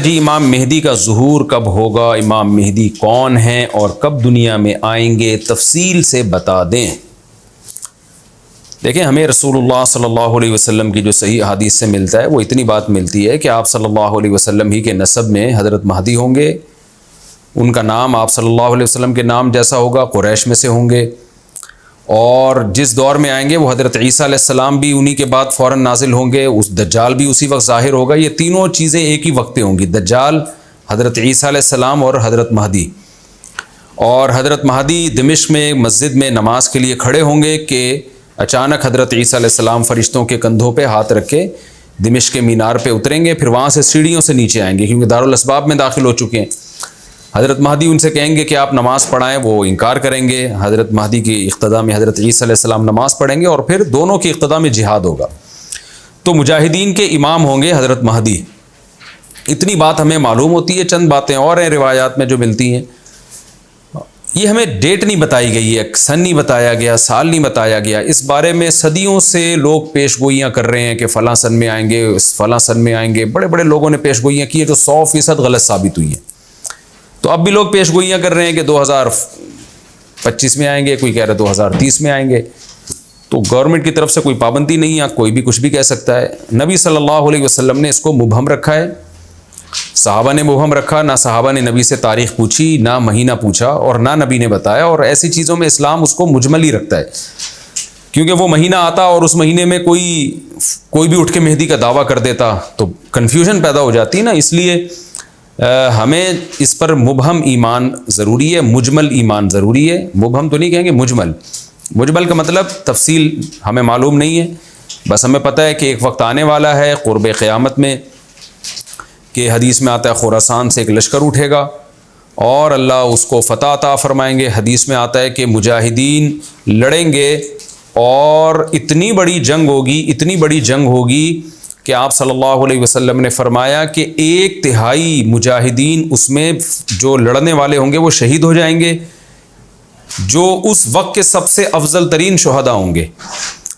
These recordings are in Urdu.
جی امام مہدی کا ظہور کب ہوگا، امام مہدی کون ہیں اور کب دنیا میں آئیں گے، تفصیل سے بتا دیں۔ دیکھیں ہمیں رسول اللہ صلی اللہ علیہ وسلم کی جو صحیح احادیث سے ملتا ہے وہ اتنی بات ملتی ہے کہ آپ صلی اللہ علیہ وسلم ہی کے نسب میں حضرت مہدی ہوں گے، ان کا نام آپ صلی اللہ علیہ وسلم کے نام جیسا ہوگا، قریش میں سے ہوں گے، اور جس دور میں آئیں گے وہ حضرت عیسیٰ علیہ السلام بھی انہی کے بعد فوراً نازل ہوں گے، اس دجال بھی اسی وقت ظاہر ہوگا۔ یہ تینوں چیزیں ایک ہی وقت پہ ہوں گی، دجال، حضرت عیسیٰ علیہ السلام اور حضرت مہدی۔ اور حضرت مہدی دمشق میں مسجد میں نماز کے لیے کھڑے ہوں گے کہ اچانک حضرت عیسیٰ علیہ السلام فرشتوں کے کندھوں پہ ہاتھ رکھ کے دمشق کے مینار پہ اتریں گے، پھر وہاں سے سیڑھیوں سے نیچے آئیں گے کیونکہ دارالاسباب میں داخل ہو چکے ہیں۔ حضرت مہدی ان سے کہیں گے کہ آپ نماز پڑھائیں، وہ انکار کریں گے۔ حضرت مہدی کی اقتداء میں حضرت عیسیٰ علیہ السلام نماز پڑھیں گے اور پھر دونوں کی اقتداء میں جہاد ہوگا۔ تو مجاہدین کے امام ہوں گے حضرت مہدی، اتنی بات ہمیں معلوم ہوتی ہے۔ چند باتیں اور ہیں روایات میں جو ملتی ہیں، یہ ہمیں ڈیٹ نہیں بتائی گئی ہے، سن نہیں بتایا گیا، سال نہیں بتایا گیا۔ اس بارے میں صدیوں سے لوگ پیش گوئیاں کر رہے ہیں کہ فلاں سن میں آئیں گے، فلاں سن میں آئیں گے۔ بڑے بڑے لوگوں نے پیش گوئیاں کی ہیں جو 100% غلط ثابت ہوئی ہیں۔ تو اب بھی لوگ پیش گوئیاں کر رہے ہیں کہ 2025 میں آئیں گے، کوئی کہہ رہا ہے 2030 میں آئیں گے۔ تو گورنمنٹ کی طرف سے کوئی پابندی نہیں ہے، کوئی بھی کچھ بھی کہہ سکتا ہے۔ نبی صلی اللہ علیہ وسلم نے اس کو مبہم رکھا ہے، صحابہ نے مبہم رکھا، نہ صحابہ نے نبی سے تاریخ پوچھی، نہ مہینہ پوچھا، اور نہ نبی نے بتایا۔ اور ایسی چیزوں میں اسلام اس کو مجمل ہی رکھتا ہے، کیونکہ وہ مہینہ آتا اور اس مہینے میں کوئی بھی اٹھ کے مہدی کا دعویٰ کر دیتا تو کنفیوژن پیدا ہو جاتی نا۔ اس لیے ہمیں اس پر مبہم ایمان ضروری ہے، مجمل ایمان ضروری ہے۔ مبہم تو نہیں کہیں گے، مجمل۔ مجمل کا مطلب تفصیل ہمیں معلوم نہیں ہے، بس ہمیں پتہ ہے کہ ایک وقت آنے والا ہے قرب قیامت میں کہ حدیث میں آتا ہے خراسان سے ایک لشکر اٹھے گا اور اللہ اس کو فتح عطا فرمائیں گے۔ حدیث میں آتا ہے کہ مجاہدین لڑیں گے اور اتنی بڑی جنگ ہوگی کہ آپ صلی اللہ علیہ وسلم نے فرمایا کہ 1/3 مجاہدین اس میں جو لڑنے والے ہوں گے وہ شہید ہو جائیں گے، جو اس وقت کے سب سے افضل ترین شہداء ہوں گے،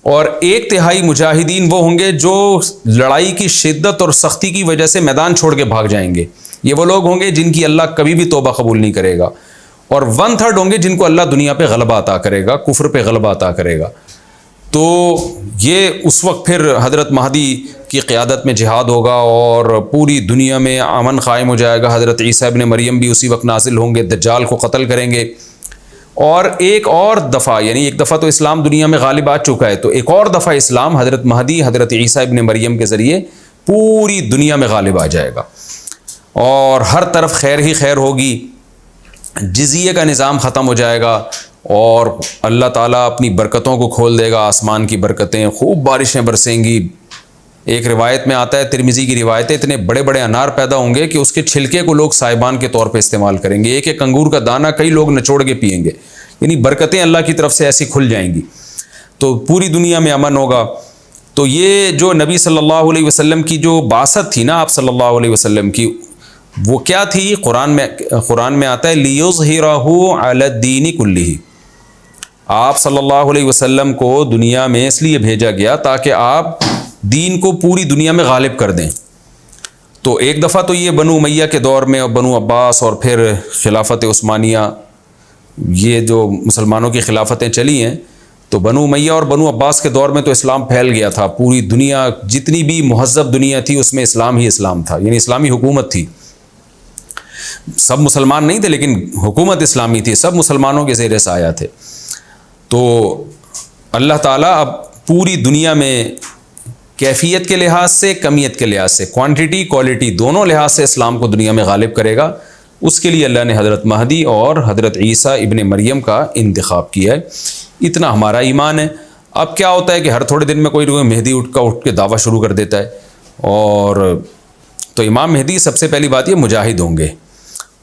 اور 1/3 مجاہدین وہ ہوں گے جو لڑائی کی شدت اور سختی کی وجہ سے میدان چھوڑ کے بھاگ جائیں گے۔ یہ وہ لوگ ہوں گے جن کی اللہ کبھی بھی توبہ قبول نہیں کرے گا، اور 1/3 ہوں گے جن کو اللہ دنیا پہ غلبہ عطا کرے گا، کفر پہ غلبہ عطا کرے گا۔ تو یہ اس وقت پھر حضرت مہدی کی قیادت میں جہاد ہوگا اور پوری دنیا میں امن قائم ہو جائے گا۔ حضرت عیسیٰ ابن مریم بھی اسی وقت نازل ہوں گے، دجال کو قتل کریں گے، اور ایک اور دفعہ، یعنی ایک دفعہ تو اسلام دنیا میں غالب آ چکا ہے، تو ایک اور دفعہ اسلام حضرت مہدی حضرت عیسیٰ ابن مریم کے ذریعے پوری دنیا میں غالب آ جائے گا، اور ہر طرف خیر ہی خیر ہوگی، جزیے کا نظام ختم ہو جائے گا، اور اللہ تعالیٰ اپنی برکتوں کو کھول دے گا، آسمان کی برکتیں، خوب بارشیں برسیں گی۔ ایک روایت میں آتا ہے، ترمذی کی روایت ہے، اتنے بڑے بڑے انار پیدا ہوں گے کہ اس کے چھلکے کو لوگ سائبان کے طور پہ استعمال کریں گے، ایک ایک انگور کا دانہ کئی لوگ نچوڑ کے پئیں گے، یعنی برکتیں اللہ کی طرف سے ایسی کھل جائیں گی، تو پوری دنیا میں امن ہوگا۔ تو یہ جو نبی صلی اللہ علیہ وسلم کی جو بعثت تھی نا، آپ صلی اللہ علیہ وسلم کی، وہ کیا تھی؟ قرآن میں آتا ہے لِيُظْهِرَهُ عَلَى الدِّينِ كُلِّهِ۔ آپ صلی اللہ علیہ وسلم کو دنیا میں اس لیے بھیجا گیا تاکہ آپ دین کو پوری دنیا میں غالب کر دیں۔ تو ایک دفعہ تو یہ بنو امیہ کے دور میں، اور بنو عباس، اور پھر خلافت عثمانیہ، یہ جو مسلمانوں کی خلافتیں چلی ہیں، تو بنو امیہ اور بنو عباس کے دور میں تو اسلام پھیل گیا تھا، پوری دنیا جتنی بھی مہذب دنیا تھی اس میں اسلام ہی اسلام تھا، یعنی اسلامی حکومت تھی۔ سب مسلمان نہیں تھے لیکن حکومت اسلامی تھی، سب مسلمانوں کے زیر سایہ تھے۔ تو اللہ تعالیٰ اب پوری دنیا میں کیفیت کے لحاظ سے، کمیت کے لحاظ سے، کوانٹٹی کوالٹی دونوں لحاظ سے اسلام کو دنیا میں غالب کرے گا۔ اس کے لیے اللہ نے حضرت مہدی اور حضرت عیسیٰ ابن مریم کا انتخاب کیا ہے۔ اتنا ہمارا ایمان ہے۔ اب کیا ہوتا ہے کہ ہر تھوڑے دن میں کوئی مہدی اٹھ کے دعویٰ شروع کر دیتا ہے، اور تو امام مہدی سب سے پہلی بات یہ مجاہد ہوں گے،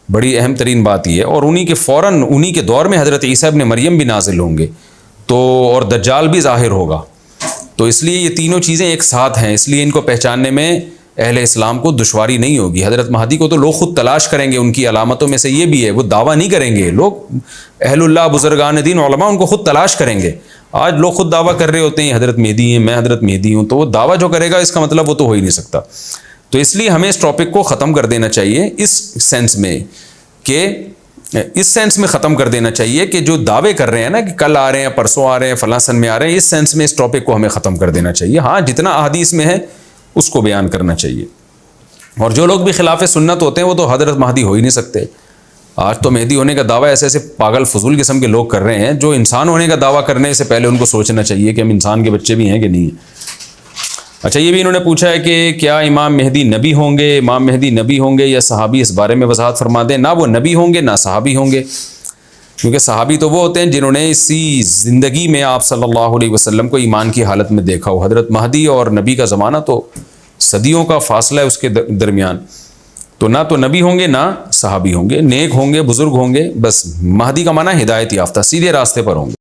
بڑی اہم ترین بات یہ ہے، اور انہی کے دور میں حضرت عیسیٰ ابن مریم بھی نازل ہوں گے، تو اور دجال بھی ظاہر ہوگا۔ تو اس لیے یہ تینوں چیزیں ایک ساتھ ہیں، اس لیے ان کو پہچاننے میں اہل اسلام کو دشواری نہیں ہوگی۔ حضرت مہدی کو تو لوگ خود تلاش کریں گے، ان کی علامتوں میں سے یہ بھی ہے، وہ دعویٰ نہیں کریں گے، لوگ اہل اللہ بزرگان دین علماء ان کو خود تلاش کریں گے۔ آج لوگ خود دعویٰ کر رہے ہوتے ہیں حضرت مہدی ہیں، میں حضرت مہدی ہوں، تو وہ دعویٰ جو کرے گا اس کا مطلب وہ تو ہو ہی نہیں سکتا۔ تو اس لیے ہمیں اس ٹاپک کو ختم کر دینا چاہیے اس سینس میں ختم کر دینا چاہیے کہ جو دعوے کر رہے ہیں نا کہ کل آ رہے ہیں، پرسوں آ رہے ہیں، فلاں سن میں آ رہے ہیں، اس سینس میں اس ٹاپک کو ہمیں ختم کر دینا چاہیے. ہاں جتنا احادیث میں ہے اس کو بیان کرنا چاہیے. اور جو لوگ بھی خلاف سنت ہوتے ہیں وہ تو حضرت مہدی ہو ہی نہیں سکتے. آج تو مہدی ہونے کا دعویٰ ایسے ایسے پاگل فضول قسم کے لوگ کر رہے ہیں، جو انسان ہونے کا دعویٰ کرنے سے پہلے ان کو سوچنا چاہیے کہ ہم انسان کے بچے بھی ہیں کہ نہیں. اچھا، یہ بھی انہوں نے پوچھا ہے کہ کیا امام مہدی نبی ہوں گے؟ امام مہدی نبی ہوں گے یا صحابی؟ اس بارے میں وضاحت فرما دیں. نہ وہ نبی ہوں گے نہ صحابی ہوں گے، کیونکہ صحابی تو وہ ہوتے ہیں جنہوں نے اسی زندگی میں آپ صلی اللہ علیہ وسلم کو ایمان کی حالت میں دیکھا ہو. حضرت مہدی اور نبی کا زمانہ تو صدیوں کا فاصلہ ہے اس کے درمیان. تو نہ تو نبی ہوں گے نہ صحابی ہوں گے، نیک ہوں گے، بزرگ ہوں گے. بس مہدی کا معنی ہدایت یافتہ، سیدھے راستے پر ہوں گے.